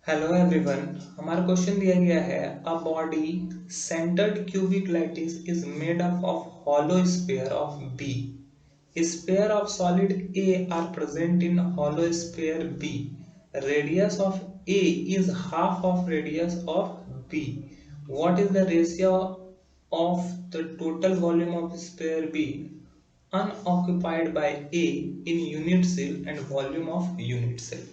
Hello everyone. हमारा question दिया गया है a body centred cubic lattice is made up of hollow sphere of B. Sphere of solid A are present in hollow sphere B. Radius of A is half of radius of B. What is the ratio of the total volume of sphere B unoccupied by A in unit cell and volume of unit cell?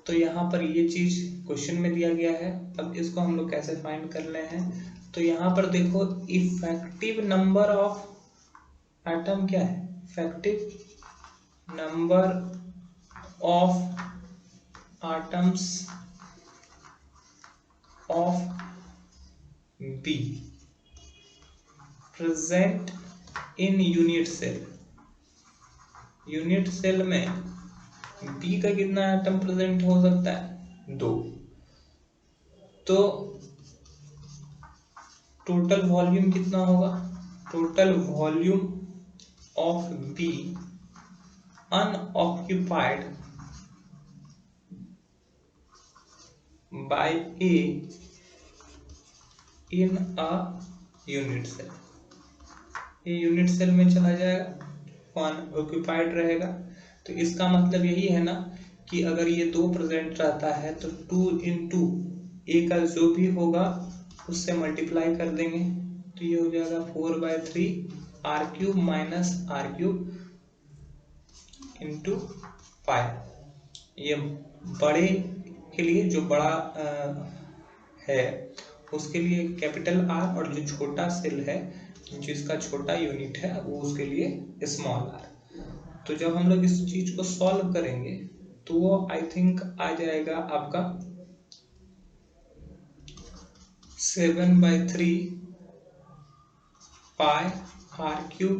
तो यहाँ पर ये चीज question में दिया गया है। अब इसको हम लोग कैसे फाइंड कर रहे हैं, तो यहाँ पर देखो इफेक्टिव नंबर ऑफ एटम क्या है, effective number of atoms of B present in unit cell. Unit cell में बी का कितना एटम प्रेजेंट हो सकता है, 2। तो टोटल वॉल्यूम कितना होगा, total volume of B unoccupied by A in a unit cell. ये यूनिट सेल में चला जाएगा, अनऑक्यूपाइड रहेगा। तो इसका मतलब यही है ना कि अगर ये 2 प्रेजेंट रहता है तो 2 इंटू ए का जो भी होगा उससे मल्टीप्लाई कर देंगे, तो ये हो जाएगा 4/3 r cube minus r cube into 5। ये बड़े के लिए, जो बड़ा है उसके लिए कैपिटल आर, और जो छोटा सेल है जिसका छोटा यूनिट है वो उसके लिए स्मॉल आर। तो जब हम लोग इस चीज को सॉल्व करेंगे तो वो आई थिंक आ जाएगा आपका 7/3 पाई आर क्यूब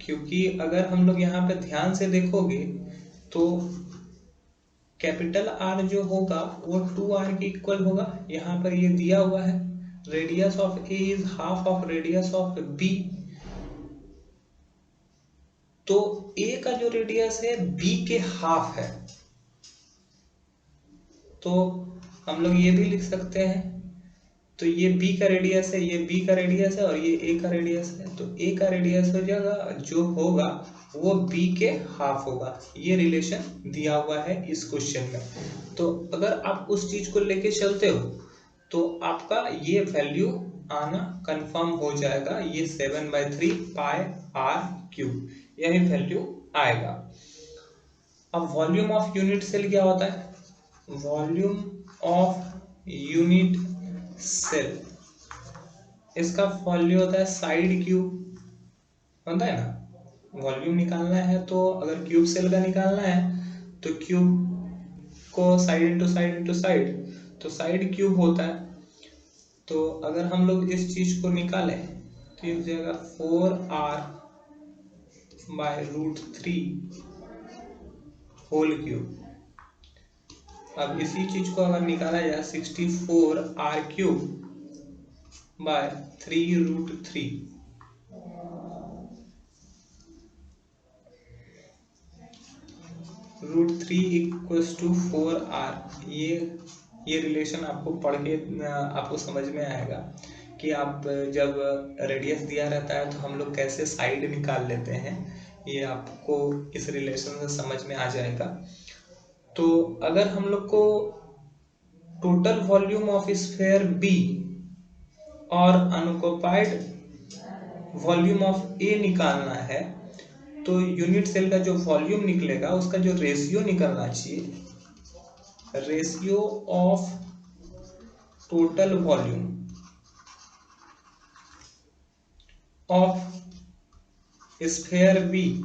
क्योंकि अगर हम लोग यहाँ पे ध्यान से देखोगे तो कैपिटल आर जो होगा वो 2r के इक्वल होगा। यहाँ पर ये दिया हुआ है radius of A is half of radius of B. तो ए का जो रेडियस है बी के हाफ है, तो हम लोग ये भी लिख सकते हैं। तो ये बी का रेडियस है, ये बी का रेडियस है और ये ए का रेडियस है, तो ए का रेडियस हो जाएगा जो होगा वो बी के हाफ होगा। ये रिलेशन दिया हुआ है इस क्वेश्चन में। तो अगर आप उस चीज को लेके चलते हो तो आपका ये वैल्यू आना कंफर्म हो जाएगा। ये 7/3 पाई आर क्यूब यही वैल्यू आएगा। अब वॉल्यूम ऑफ यूनिट सेल क्या होता है, वॉल्यूम ऑफ यूनिट सेल, इसका वॉल्यूम होता है साइड क्यूब, होता है ना। वॉल्यूम निकालना है तो अगर क्यूब सेल का निकालना है तो क्यूब को side into side into side, तो साइड क्यूब होता है। तो अगर हम लोग इस चीज को निकालें तो ये हो जाएगा 4r/√3 होल क्यूब। अब इसी चीज को अगर निकाला जाए 64r³/3√3, √3 = 4r। ये रिलेशन आपको पढ़ के आपको समझ में आएगा कि आप जब रेडियस दिया रहता है तो हम लोग कैसे साइड निकाल लेते हैं, ये आपको इस रिलेशन से समझ में आ जाएगा। तो अगर हम लोग को total volume of sphere B और अनऑक्युपाइड वॉल्यूम ऑफ ए निकालना है तो यूनिट सेल का जो वॉल्यूम निकलेगा उसका जो रेशियो निकलना चाहिए, ratio of total volume of sphere B,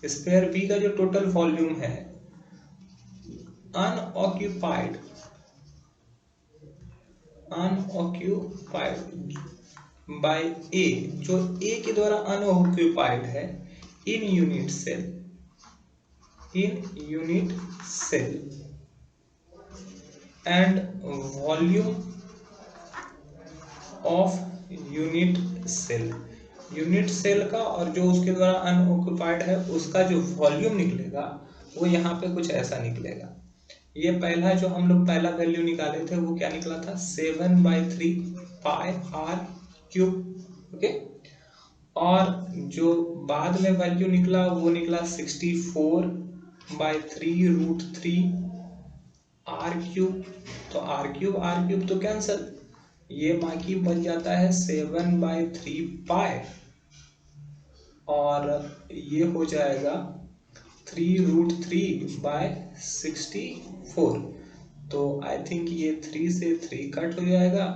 sphere B का जो टोटल वॉल्यूम है अनऑक्युपाइड बाय ए, जो ए के द्वारा अनऑक्युपाइड है in unit cell and volume of unit cell. Unit cell का और जो उसके द्वारा अनऑक्युपाइड है उसका जो वॉल्यूम निकलेगा वो यहाँ पे कुछ ऐसा निकलेगा। ये पहला जो हम लोग पहला वैल्यू निकाले थे वो क्या निकला था 7/3 पाई आर क्यूब। ओके, और जो बाद में वैल्यू निकला वो निकला 64/3√3 आर क्यूब। तो आर क्यूब तो कैंसल, ये बाकी बच जाता है 7/3 पाई और ये हो जाएगा 3√3/64। तो आई थिंक ये 3 से 3 कट हो जाएगा,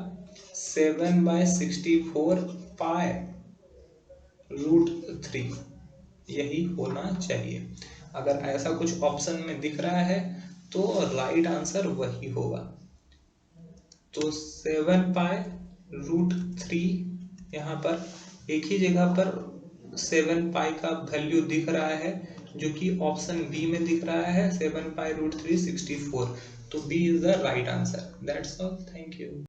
7/64 पाई√3 यही होना चाहिए। अगर ऐसा कुछ ऑप्शन में दिख रहा है तो राइट आंसर वही होगा। तो 7/√3 यहाँ पर एक ही जगह पर 7 पाई का वैल्यू दिख रहा है जो कि ऑप्शन बी में दिख रहा है 7/√3 64। तो B is the right answer. That's all, thank you.